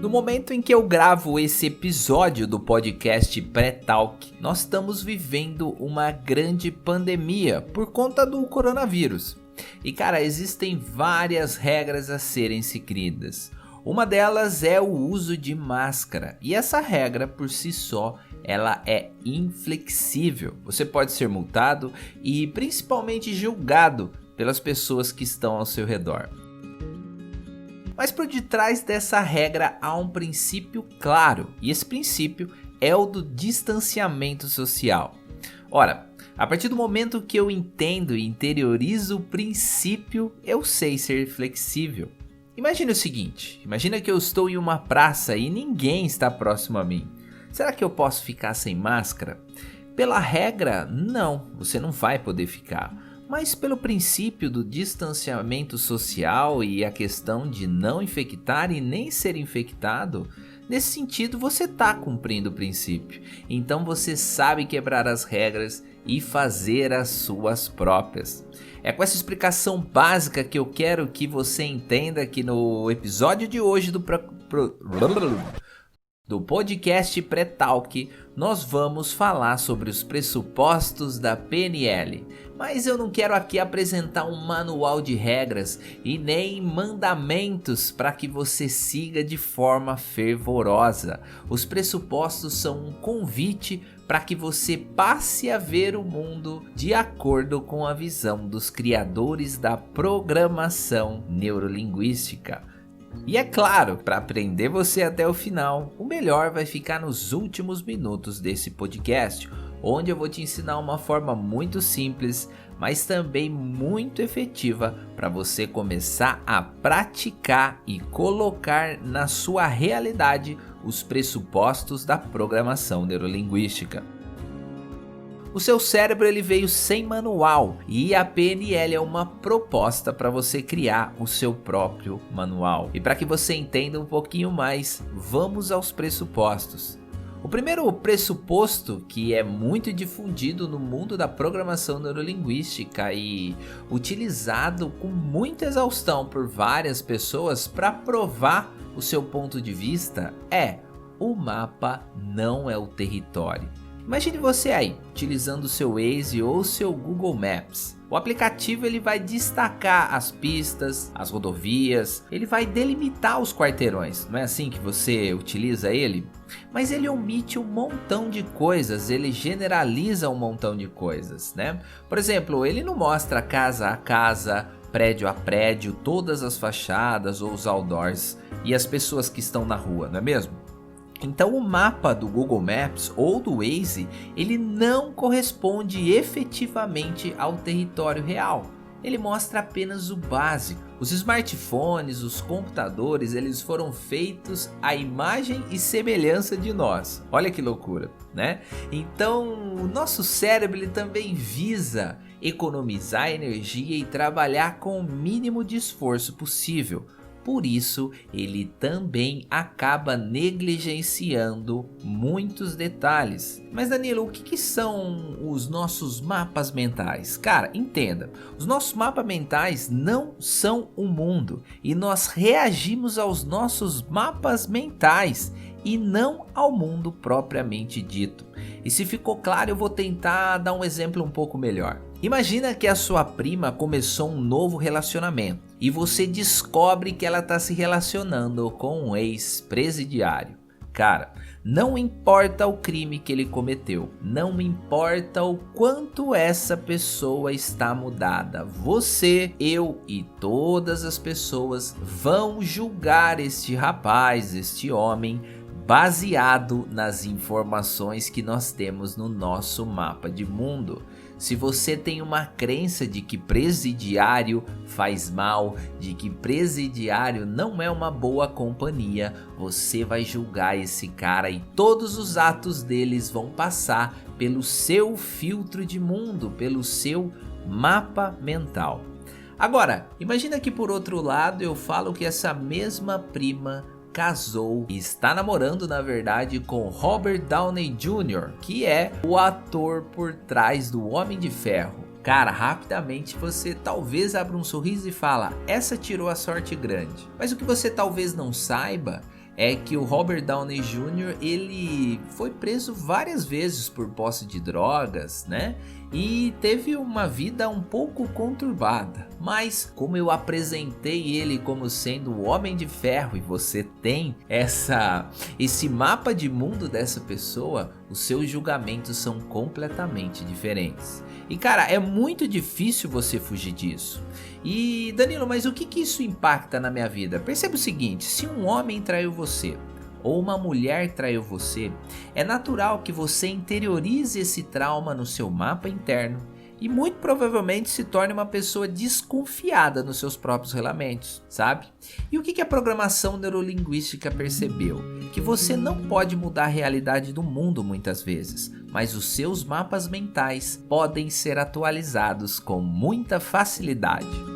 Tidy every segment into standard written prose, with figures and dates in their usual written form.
No momento em que eu gravo esse episódio do podcast Pré-Talk, nós estamos vivendo uma grande pandemia por conta do coronavírus. E cara, existem várias regras a serem seguidas. Uma delas é o uso de máscara, e essa regra por si só, ela é inflexível. Você pode ser multado e principalmente julgado pelas pessoas que estão ao seu redor. Mas por detrás dessa regra há um princípio claro, e esse princípio é o do distanciamento social. Ora, a partir do momento que eu entendo e interiorizo o princípio, eu sei ser flexível. Imagine o seguinte, imagina que eu estou em uma praça e ninguém está próximo a mim. Será que eu posso ficar sem máscara? Pela regra, não, você não vai poder ficar. Mas pelo princípio do distanciamento social e a questão de não infectar e nem ser infectado, nesse sentido você está cumprindo o princípio. Então você sabe quebrar as regras e fazer as suas próprias. É com essa explicação básica que eu quero que você entenda que no episódio de hoje do podcast Pré-Talk, nós vamos falar sobre os pressupostos da PNL. Mas eu não quero aqui apresentar um manual de regras e nem mandamentos para que você siga de forma fervorosa. Os pressupostos são um convite para que você passe a ver o mundo de acordo com a visão dos criadores da programação neurolinguística. E é claro, para aprender você até o final, o melhor vai ficar nos últimos minutos desse podcast, onde eu vou te ensinar uma forma muito simples, mas também muito efetiva para você começar a praticar e colocar na sua realidade os pressupostos da programação neurolinguística. O seu cérebro ele veio sem manual e a PNL é uma proposta para você criar o seu próprio manual. E para que você entenda um pouquinho mais, vamos aos pressupostos. O primeiro pressuposto, que é muito difundido no mundo da programação neurolinguística e utilizado com muita exaustão por várias pessoas para provar o seu ponto de vista, é: o mapa não é o território. Imagine você aí, utilizando o seu Waze ou seu Google Maps. O aplicativo ele vai destacar as pistas, as rodovias, ele vai delimitar os quarteirões, não é assim que você utiliza ele? Mas ele omite um montão de coisas, ele generaliza um montão de coisas, né? Por exemplo, ele não mostra casa a casa, prédio a prédio, todas as fachadas ou os outdoors e as pessoas que estão na rua, não é mesmo? Então o mapa do Google Maps ou do Waze, ele não corresponde efetivamente ao território real. Ele mostra apenas o básico. Os smartphones, os computadores, eles foram feitos à imagem e semelhança de nós. Olha que loucura, né? Então o nosso cérebro ele também visa economizar energia e trabalhar com o mínimo de esforço possível. Por isso, ele também acaba negligenciando muitos detalhes. Mas Danilo, o que são os nossos mapas mentais? Cara, entenda, os nossos mapas mentais não são o mundo e nós reagimos aos nossos mapas mentais e não ao mundo propriamente dito. E se ficou claro, eu vou tentar dar um exemplo um pouco melhor. Imagina que a sua prima começou um novo relacionamento e você descobre que ela está se relacionando com um ex-presidiário. Cara, não importa o crime que ele cometeu, não importa o quanto essa pessoa está mudada, você, eu e todas as pessoas vão julgar este rapaz, este homem, baseado nas informações que nós temos no nosso mapa de mundo. Se você tem uma crença de que presidiário faz mal, de que presidiário não é uma boa companhia, você vai julgar esse cara e todos os atos deles vão passar pelo seu filtro de mundo, pelo seu mapa mental. Agora, imagina que por outro lado eu falo que essa mesma prima casou e está namorando, na verdade, com Robert Downey Jr., que é o ator por trás do Homem de Ferro. Cara, rapidamente você talvez abra um sorriso e fala: essa tirou a sorte grande. Mas o que você talvez não saiba é que o Robert Downey Jr. ele foi preso várias vezes por posse de drogas, né? E teve uma vida um pouco conturbada. Mas como eu apresentei ele como sendo o Homem de Ferro e você tem esse mapa de mundo dessa pessoa, os seus julgamentos são completamente diferentes. E cara, é muito difícil você fugir disso. E Danilo, mas o que isso impacta na minha vida? Perceba o seguinte, se um homem traiu você, ou uma mulher traiu você, é natural que você interiorize esse trauma no seu mapa interno e muito provavelmente se torne uma pessoa desconfiada nos seus próprios relamentos, sabe? E o que a programação neurolinguística percebeu? Que você não pode mudar a realidade do mundo muitas vezes, mas os seus mapas mentais podem ser atualizados com muita facilidade.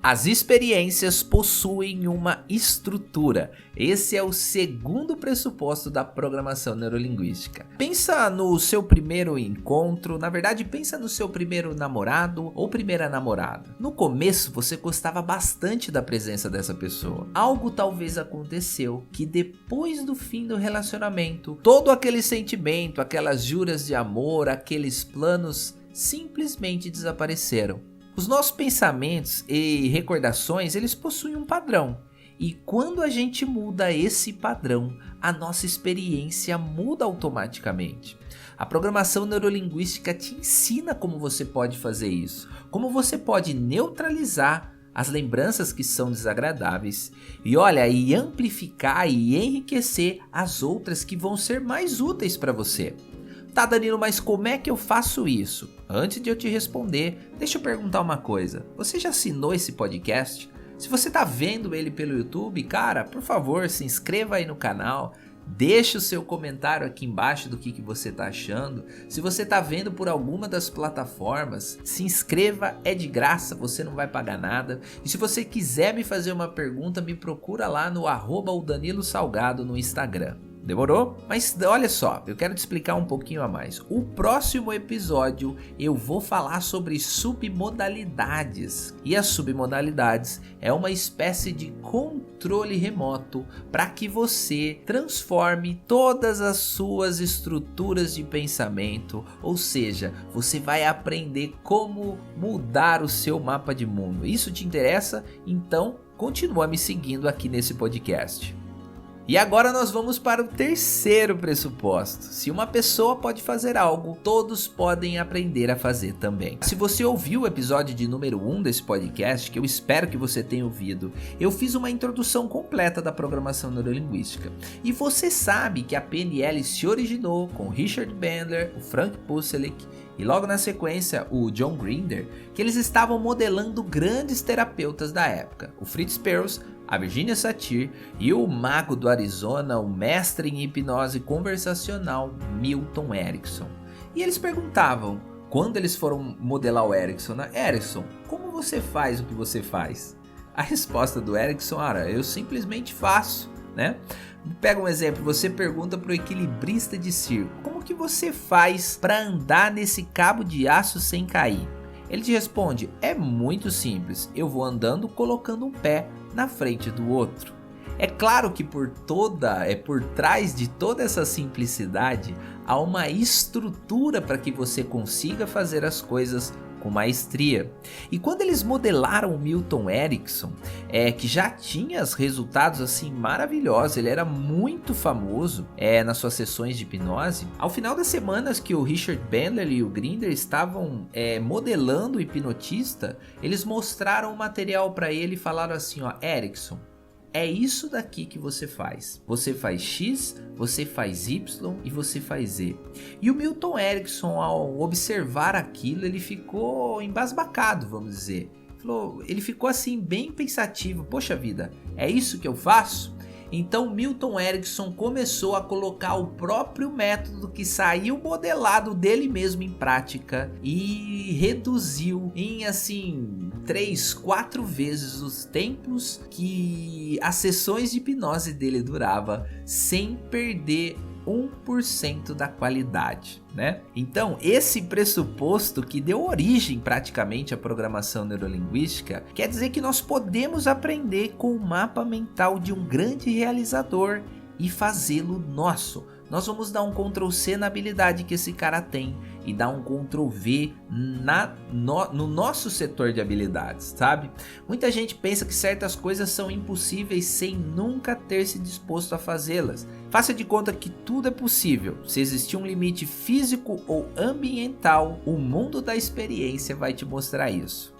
As experiências possuem uma estrutura. Esse é o segundo pressuposto da programação neurolinguística. Pensa no seu primeiro encontro, na verdade pensa no seu primeiro namorado ou primeira namorada. No começo você gostava bastante da presença dessa pessoa. Algo talvez aconteceu que depois do fim do relacionamento, todo aquele sentimento, aquelas juras de amor, aqueles planos simplesmente desapareceram. Os nossos pensamentos e recordações, eles possuem um padrão. E quando a gente muda esse padrão, a nossa experiência muda automaticamente. A programação neurolinguística te ensina como você pode fazer isso. Como você pode neutralizar as lembranças que são desagradáveis. E amplificar e enriquecer as outras que vão ser mais úteis para você. Tá, Danilo, mas como é que eu faço isso? Antes de eu te responder, deixa eu perguntar uma coisa. Você já assinou esse podcast? Se você tá vendo ele pelo YouTube, cara, por favor, se inscreva aí no canal. Deixa o seu comentário aqui embaixo do que você tá achando. Se você tá vendo por alguma das plataformas, se inscreva, é de graça, você não vai pagar nada. E se você quiser me fazer uma pergunta, me procura lá no @o_Danilo_Salgado no Instagram. Demorou? Mas olha só, eu quero te explicar um pouquinho a mais. O próximo episódio eu vou falar sobre submodalidades. E as submodalidades é uma espécie de controle remoto para que você transforme todas as suas estruturas de pensamento. Ou seja, você vai aprender como mudar o seu mapa de mundo. Isso te interessa? Então continua me seguindo aqui nesse podcast. E agora nós vamos para o terceiro pressuposto. Se uma pessoa pode fazer algo, todos podem aprender a fazer também. Se você ouviu o episódio de número 1 desse podcast, que eu espero que você tenha ouvido, eu fiz uma introdução completa da programação neurolinguística. E você sabe que a PNL se originou com Richard Bandler, o Frank Pucelik e logo na sequência o John Grinder, que eles estavam modelando grandes terapeutas da época, o Fritz Perls, a Virginia Satir e o mago do Arizona, o mestre em hipnose conversacional Milton Erickson. E eles perguntavam, quando eles foram modelar o Erickson, Erickson, como você faz o que você faz? A resposta do Erickson era, eu simplesmente faço, né? Pega um exemplo, você pergunta para o equilibrista de circo, como que você faz para andar nesse cabo de aço sem cair? Ele te responde, é muito simples, eu vou andando colocando um pé na frente do outro. É claro que por trás de toda essa simplicidade há uma estrutura para que você consiga fazer as coisas com maestria. E quando eles modelaram o Milton Erickson, que já tinha os resultados assim maravilhosos, ele era muito famoso nas suas sessões de hipnose. Ao final das semanas que o Richard Bandler e o Grinder estavam modelando o hipnotista, eles mostraram o material para ele e falaram assim, Erickson, é isso daqui que você faz. Você faz X, você faz Y e você faz Z. E o Milton Erickson, ao observar aquilo, ele ficou embasbacado, vamos dizer. Ele ficou assim bem pensativo. Poxa vida, é isso que eu faço? Então Milton Erickson começou a colocar o próprio método que saiu modelado dele mesmo em prática e reduziu em 3, 4 vezes os tempos que as sessões de hipnose dele durava, sem perder 1% da qualidade, né? Então, esse pressuposto que deu origem praticamente à programação neurolinguística quer dizer que nós podemos aprender com o mapa mental de um grande realizador e fazê-lo nosso. Nós vamos dar um Ctrl C na habilidade que esse cara tem e dar um Ctrl V no nosso setor de habilidades, sabe? Muita gente pensa que certas coisas são impossíveis sem nunca ter se disposto a fazê-las. Faça de conta que tudo é possível. Se existir um limite físico ou ambiental, o mundo da experiência vai te mostrar isso.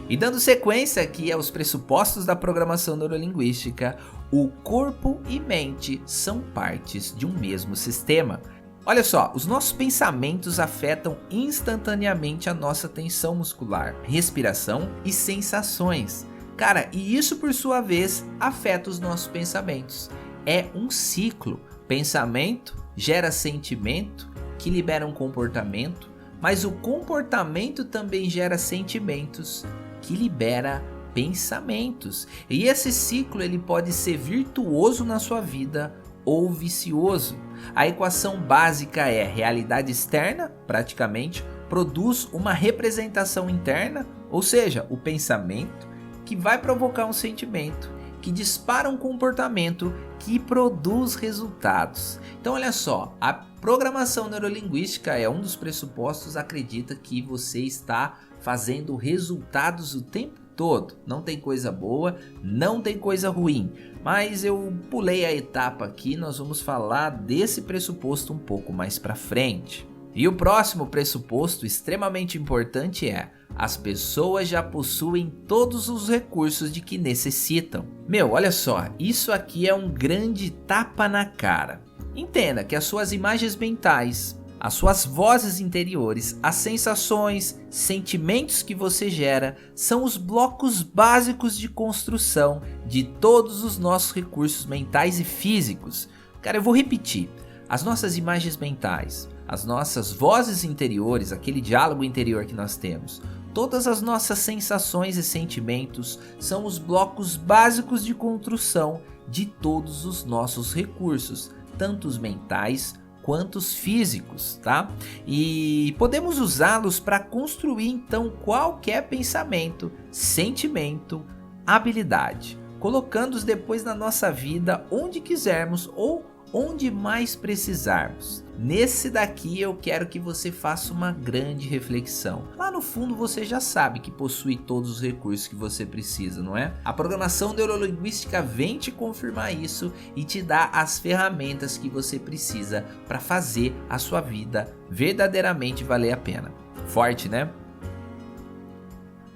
E dando sequência aqui aos pressupostos da programação neurolinguística, o corpo e mente são partes de um mesmo sistema. Olha só, os nossos pensamentos afetam instantaneamente a nossa tensão muscular, respiração e sensações. Cara, e isso por sua vez afeta os nossos pensamentos. É um ciclo. Pensamento gera sentimento, que libera um comportamento, mas o comportamento também gera sentimentos, que libera pensamentos. E esse ciclo ele pode ser virtuoso na sua vida ou vicioso. A equação básica é: realidade externa, praticamente, produz uma representação interna, ou seja, o pensamento, que vai provocar um sentimento, que dispara um comportamento, que produz resultados. Então olha só, a programação neurolinguística é um dos pressupostos, acredita que você está fazendo resultados o tempo todo. Não tem coisa boa, não tem coisa ruim, mas eu pulei a etapa aqui, nós vamos falar desse pressuposto um pouco mais para frente. E o próximo pressuposto extremamente importante é: as pessoas já possuem todos os recursos de que necessitam. Meu, olha só, isso aqui é um grande tapa na cara. Entenda que as suas imagens mentais, as suas vozes interiores, as sensações, sentimentos que você gera são os blocos básicos de construção de todos os nossos recursos mentais e físicos. Cara, eu vou repetir: as nossas imagens mentais, as nossas vozes interiores, aquele diálogo interior que nós temos, todas as nossas sensações e sentimentos são os blocos básicos de construção de todos os nossos recursos, tanto os mentais quanto os físicos, tá? E podemos usá-los para construir então qualquer pensamento, sentimento, habilidade, colocando-os depois na nossa vida onde quisermos ou onde mais precisarmos. Nesse daqui eu quero que você faça uma grande reflexão. Lá no fundo você já sabe que possui todos os recursos que você precisa, não é? A programação neurolinguística vem te confirmar isso e te dá as ferramentas que você precisa para fazer a sua vida verdadeiramente valer a pena. Forte, né?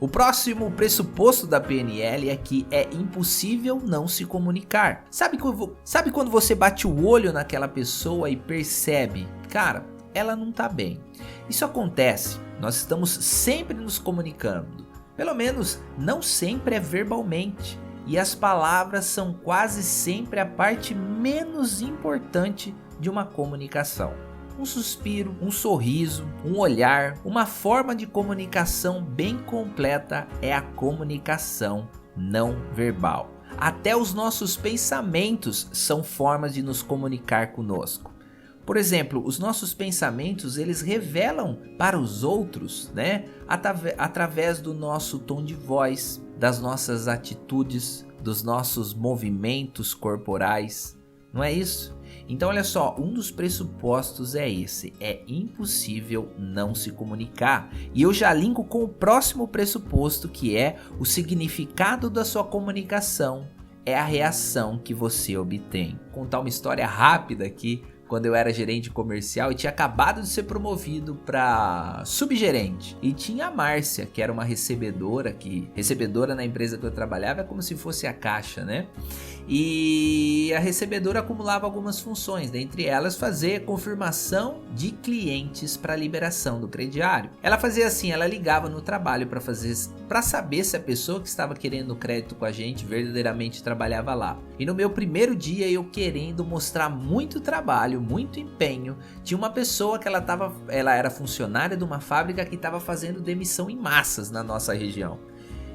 O próximo pressuposto da PNL é que é impossível não se comunicar. Sabe quando você bate o olho naquela pessoa e percebe, cara, ela não tá bem. Isso acontece, nós estamos sempre nos comunicando. Pelo menos não sempre é verbalmente. E as palavras são quase sempre a parte menos importante de uma comunicação. Um suspiro, um sorriso, um olhar, uma forma de comunicação bem completa é a comunicação não verbal. Até os nossos pensamentos são formas de nos comunicar conosco. Por exemplo, os nossos pensamentos, eles revelam para os outros, né, através do nosso tom de voz, das nossas atitudes, dos nossos movimentos corporais. Não é isso? Então olha só, um dos pressupostos é esse: é impossível não se comunicar. E eu já linko com o próximo pressuposto, que é o significado da sua comunicação é a reação que você obtém. Vou contar uma história rápida aqui. Quando eu era gerente comercial e tinha acabado de ser promovido para subgerente, e tinha a Márcia, que era uma recebedora na empresa que eu trabalhava é como se fosse a caixa, né? E a recebedora acumulava algumas funções, dentre elas fazer confirmação de clientes para liberação do crediário. Ela fazia assim, ela ligava no trabalho para saber se a pessoa que estava querendo crédito com a gente verdadeiramente trabalhava lá. E no meu primeiro dia, eu querendo mostrar muito trabalho, muito empenho, tinha uma pessoa que ela era funcionária de uma fábrica que estava fazendo demissão em massas na nossa região.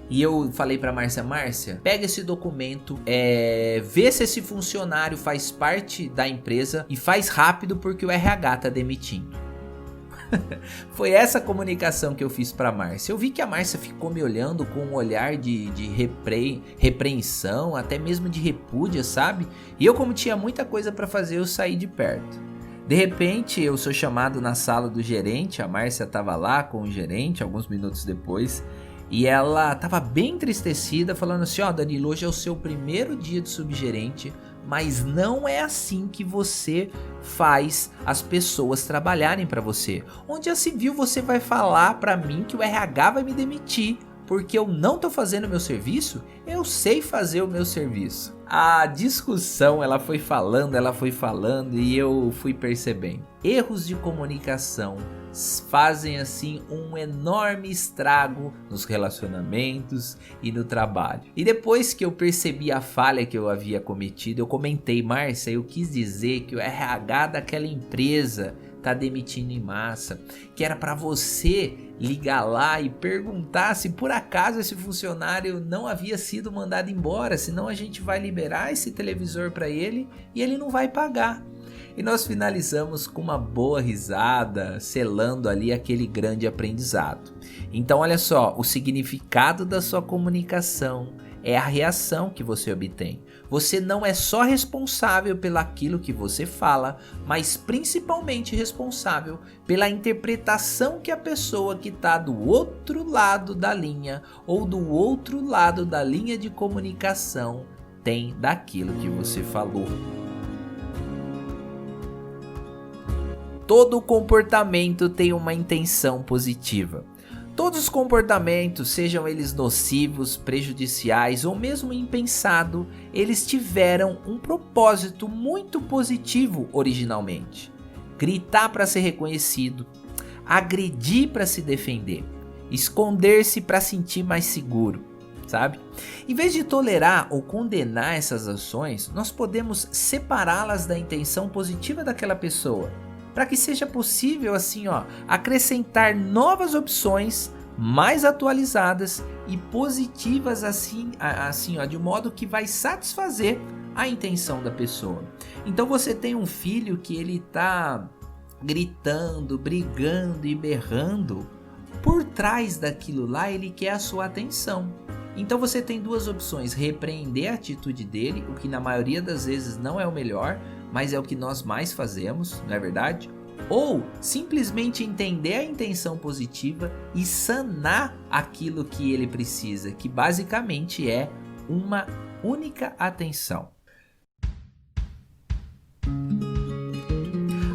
E eu falei pra Márcia, Márcia, pega esse documento, vê se esse funcionário faz parte da empresa e faz rápido porque o RH tá demitindo. Foi essa comunicação que eu fiz pra Márcia. Eu vi que a Márcia ficou me olhando com um olhar de repreensão, até mesmo de repúdia, sabe? E eu, como tinha muita coisa pra fazer, eu saí de perto. De repente, eu sou chamado na sala do gerente, a Márcia tava lá com o gerente alguns minutos depois. E ela tava bem entristecida, falando assim, ó, Danilo, hoje é o seu primeiro dia de subgerente, mas não é assim que você faz as pessoas trabalharem pra você. Onde já se viu você vai falar pra mim que o RH vai me demitir porque eu não tô fazendo o meu serviço? Eu sei fazer o meu serviço. A discussão, ela foi falando e eu fui percebendo. Erros de comunicação fazem assim um enorme estrago nos relacionamentos e no trabalho. E depois que eu percebi a falha que eu havia cometido, eu comentei, Márcia, eu quis dizer que o RH daquela empresa tá demitindo em massa, que era para você ligar lá e perguntar se por acaso esse funcionário não havia sido mandado embora, senão a gente vai liberar esse televisor para ele e ele não vai pagar. E nós finalizamos com uma boa risada, selando ali aquele grande aprendizado. Então olha só, o significado da sua comunicação é a reação que você obtém. Você não é só responsável pelaquilo que você fala, mas principalmente responsável pela interpretação que a pessoa que está do outro lado da linha ou do outro lado da linha de comunicação tem daquilo que você falou. Todo comportamento tem uma intenção positiva. Todos os comportamentos, sejam eles nocivos, prejudiciais ou mesmo impensado, eles tiveram um propósito muito positivo originalmente. Gritar para ser reconhecido, agredir para se defender, esconder-se para sentir mais seguro, sabe? Em vez de tolerar ou condenar essas ações, nós podemos separá-las da intenção positiva daquela pessoa, para que seja possível assim, acrescentar novas opções mais atualizadas e positivas assim, de modo que vai satisfazer a intenção da pessoa. Então você tem um filho que ele tá gritando, brigando e berrando, por trás daquilo lá ele quer a sua atenção. Então você tem duas opções: repreender a atitude dele, o que na maioria das vezes não é o melhor, mas é o que nós mais fazemos, não é verdade? Ou simplesmente entender a intenção positiva e sanar aquilo que ele precisa, que basicamente é uma única atenção.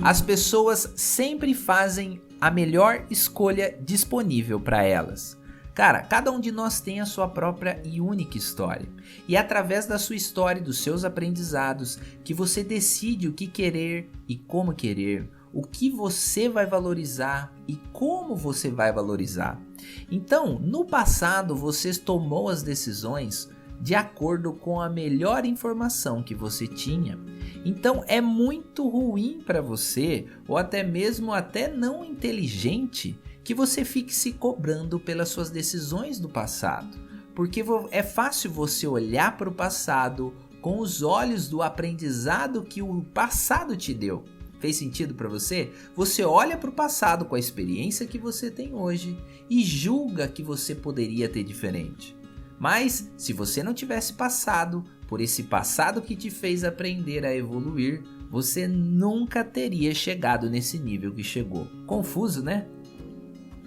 As pessoas sempre fazem a melhor escolha disponível para elas. Cara, cada um de nós tem a sua própria e única história. E é através da sua história e dos seus aprendizados que você decide o que querer e como querer, o que você vai valorizar e como você vai valorizar. Então, no passado, você tomou as decisões de acordo com a melhor informação que você tinha. Então, é muito ruim para você, ou até mesmo não inteligente, que você fique se cobrando pelas suas decisões do passado, porque é fácil você olhar para o passado com os olhos do aprendizado que o passado te deu. Fez sentido para você? Você olha para o passado com a experiência que você tem hoje e julga que você poderia ter diferente. Mas se você não tivesse passado por esse passado que te fez aprender a evoluir, você nunca teria chegado nesse nível que chegou. Confuso, né?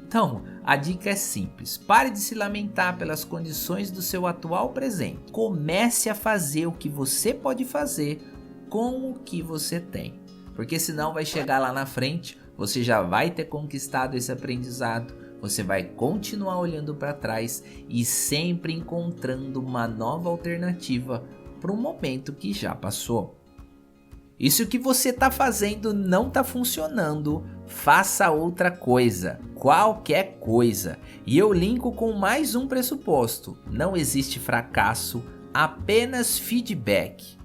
Então, a dica é simples: pare de se lamentar pelas condições do seu atual presente. Comece a fazer o que você pode fazer com o que você tem. Porque senão vai chegar lá na frente, você já vai ter conquistado esse aprendizado, você vai continuar olhando para trás e sempre encontrando uma nova alternativa para um momento que já passou. E se o que você está fazendo não está funcionando, faça outra coisa, qualquer coisa. E eu linko com mais um pressuposto: não existe fracasso, apenas feedback.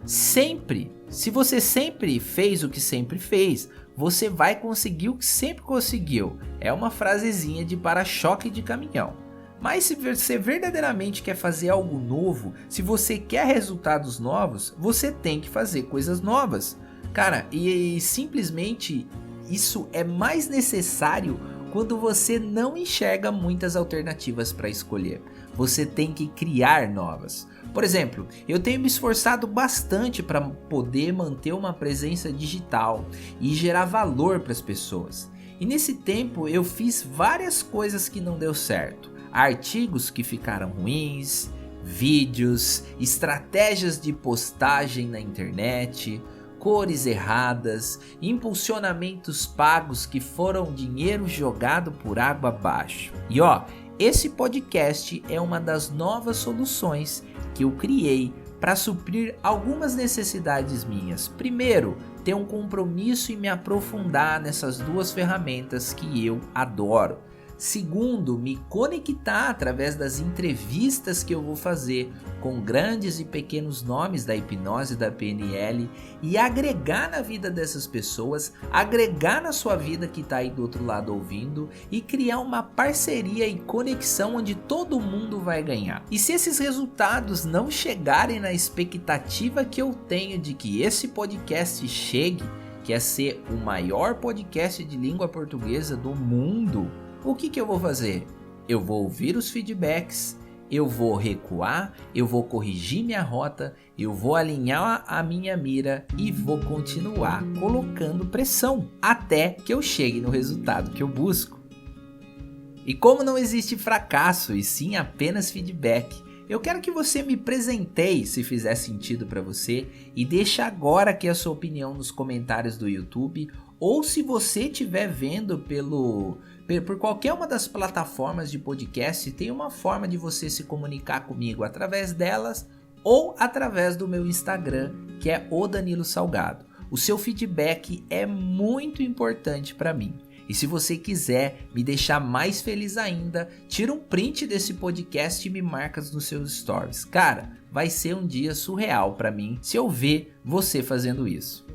Se você sempre fez o que sempre fez, você vai conseguir o que sempre conseguiu. É uma frasezinha de para-choque de caminhão. Mas se você verdadeiramente quer fazer algo novo, se você quer resultados novos, você tem que fazer coisas novas. Cara, e simplesmente isso é mais necessário quando você não enxerga muitas alternativas para escolher. Você tem que criar novas. Por exemplo, eu tenho me esforçado bastante para poder manter uma presença digital e gerar valor para as pessoas. E nesse tempo eu fiz várias coisas que não deu certo. Artigos que ficaram ruins, vídeos, estratégias de postagem na internet, cores erradas, impulsionamentos pagos que foram dinheiro jogado por água abaixo. E esse podcast é uma das novas soluções que eu criei para suprir algumas necessidades minhas. Primeiro, ter um compromisso e me aprofundar nessas duas ferramentas que eu adoro. Segundo, me conectar através das entrevistas que eu vou fazer com grandes e pequenos nomes da hipnose e da PNL e agregar na vida dessas pessoas, agregar na sua vida que está aí do outro lado ouvindo e criar uma parceria e conexão onde todo mundo vai ganhar. E se esses resultados não chegarem na expectativa que eu tenho de que esse podcast chegue, que é ser o maior podcast de língua portuguesa do mundo, o que eu vou fazer? Eu vou ouvir os feedbacks, eu vou recuar, eu vou corrigir minha rota, eu vou alinhar a minha mira e vou continuar colocando pressão até que eu chegue no resultado que eu busco. E como não existe fracasso e sim apenas feedback, eu quero que você me presenteie se fizer sentido para você e deixe agora aqui a sua opinião nos comentários do YouTube, ou se você estiver vendo por qualquer uma das plataformas de podcast, tem uma forma de você se comunicar comigo através delas ou através do meu Instagram, que é o Danilo Salgado. O seu feedback é muito importante para mim. E se você quiser me deixar mais feliz ainda, tira um print desse podcast e me marca nos seus stories. Cara, vai ser um dia surreal para mim se eu ver você fazendo isso.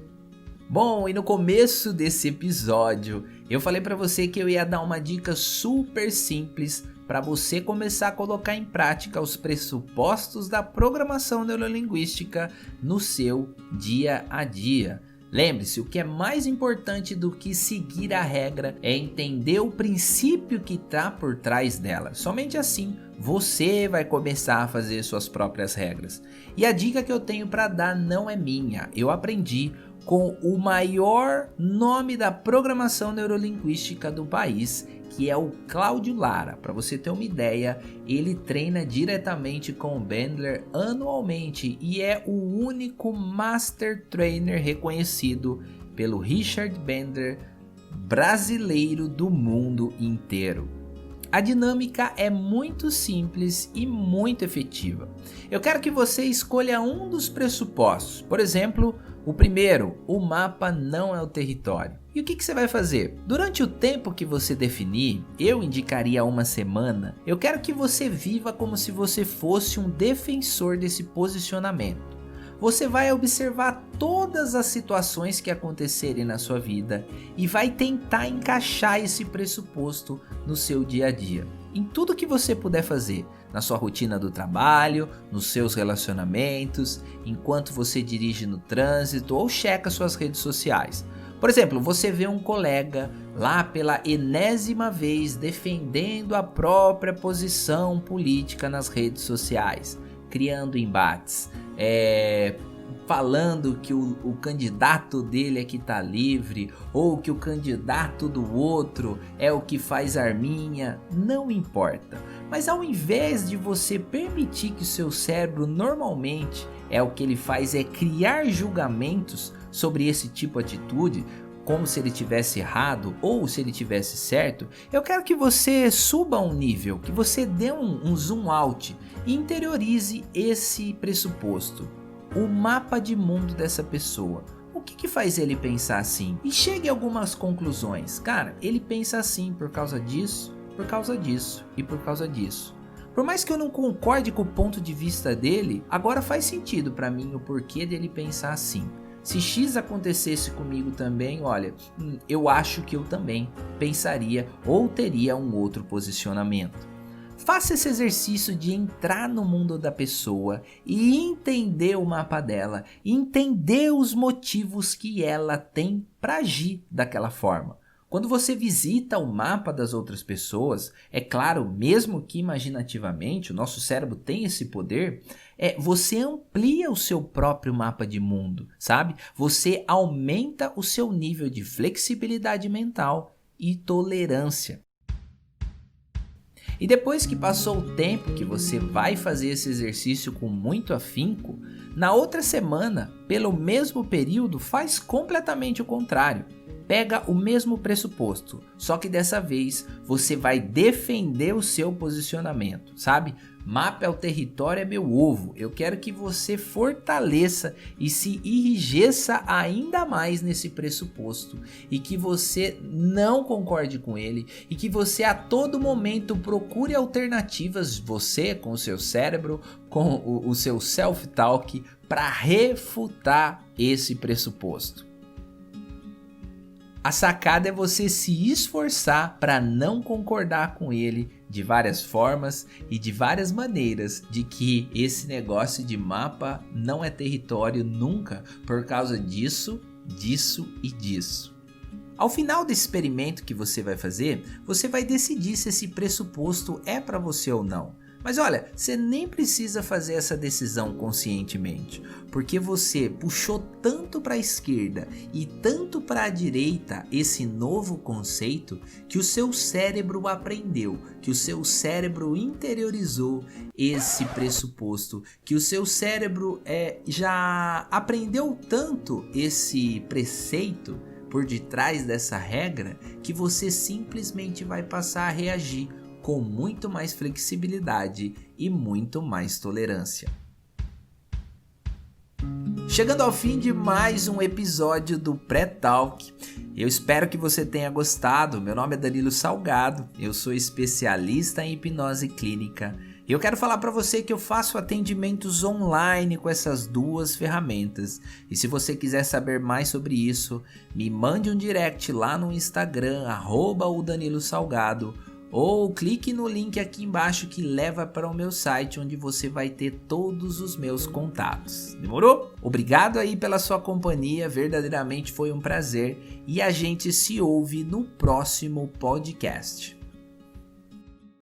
Bom, e no começo desse episódio, eu falei para você que eu ia dar uma dica super simples para você começar a colocar em prática os pressupostos da programação neurolinguística no seu dia a dia. Lembre-se, o que é mais importante do que seguir a regra é entender o princípio que está por trás dela. Somente assim você vai começar a fazer suas próprias regras. E a dica que eu tenho para dar não é minha, eu aprendi com o maior nome da programação neurolinguística do país, que é o Cláudio Lara. Para você ter uma ideia, ele treina diretamente com o Bandler anualmente e é o único Master Trainer reconhecido pelo Richard Bandler brasileiro do mundo inteiro. A dinâmica é muito simples e muito efetiva. Eu quero que você escolha um dos pressupostos. Por exemplo, o primeiro, o mapa não é o território. E o que você vai fazer? Durante o tempo que você definir, eu indicaria uma semana, eu quero que você viva como se você fosse um defensor desse posicionamento. Você vai observar todas as situações que acontecerem na sua vida e vai tentar encaixar esse pressuposto no seu dia a dia. Em tudo que você puder fazer, na sua rotina do trabalho, nos seus relacionamentos, enquanto você dirige no trânsito ou checa suas redes sociais. Por exemplo, você vê um colega lá pela enésima vez defendendo a própria posição política nas redes sociais, criando embates, falando que o candidato dele é que está livre, ou que o candidato do outro é o que faz arminha, não importa. Mas ao invés de você permitir que o seu cérebro normalmente o que ele faz é criar julgamentos sobre esse tipo de atitude, como se ele tivesse errado ou se ele tivesse certo, eu quero que você suba um nível, que você dê um zoom out e interiorize esse pressuposto, o mapa de mundo dessa pessoa. O que faz ele pensar assim? E chegue a algumas conclusões. Cara, ele pensa assim por causa disso, por causa disso e por causa disso. Por mais que eu não concorde com o ponto de vista dele, agora faz sentido para mim o porquê dele pensar assim. Se X acontecesse comigo também, olha, eu acho que eu também pensaria ou teria um outro posicionamento. Faça esse exercício de entrar no mundo da pessoa e entender o mapa dela, entender os motivos que ela tem para agir daquela forma. Quando você visita o mapa das outras pessoas, é claro, mesmo que imaginativamente, o nosso cérebro tem esse poder, você amplia o seu próprio mapa de mundo, sabe? Você aumenta o seu nível de flexibilidade mental e tolerância. E depois que passou o tempo que você vai fazer esse exercício com muito afinco, na outra semana, pelo mesmo período, faz completamente o contrário. Pega o mesmo pressuposto, só que dessa vez você vai defender o seu posicionamento, sabe? Mapa é o território, é meu ovo. Eu quero que você fortaleça e se enrijeça ainda mais nesse pressuposto e que você não concorde com ele e que você a todo momento procure alternativas, você com o seu cérebro, com o seu self-talk, para refutar esse pressuposto. A sacada é você se esforçar para não concordar com ele de várias formas e de várias maneiras, de que esse negócio de mapa não é território nunca por causa disso, disso e disso. Ao final desse experimento que você vai fazer, você vai decidir se esse pressuposto é para você ou não. Mas olha, você nem precisa fazer essa decisão conscientemente, porque você puxou tanto para a esquerda e tanto para a direita esse novo conceito que o seu cérebro aprendeu, que o seu cérebro interiorizou esse pressuposto, que o seu cérebro já aprendeu tanto esse preceito por detrás dessa regra que você simplesmente vai passar a reagir com muito mais flexibilidade e muito mais tolerância. Chegando ao fim de mais um episódio do Pré-Talk, eu espero que você tenha gostado. Meu nome é Danilo Salgado, eu sou especialista em hipnose clínica. Eu quero falar para você que eu faço atendimentos online com essas duas ferramentas. E se você quiser saber mais sobre isso, me mande um direct lá no Instagram, @o_Danilo_Salgado, ou clique no link aqui embaixo que leva para o meu site, onde você vai ter todos os meus contatos. Demorou? Obrigado aí pela sua companhia, verdadeiramente foi um prazer e a gente se ouve no próximo podcast.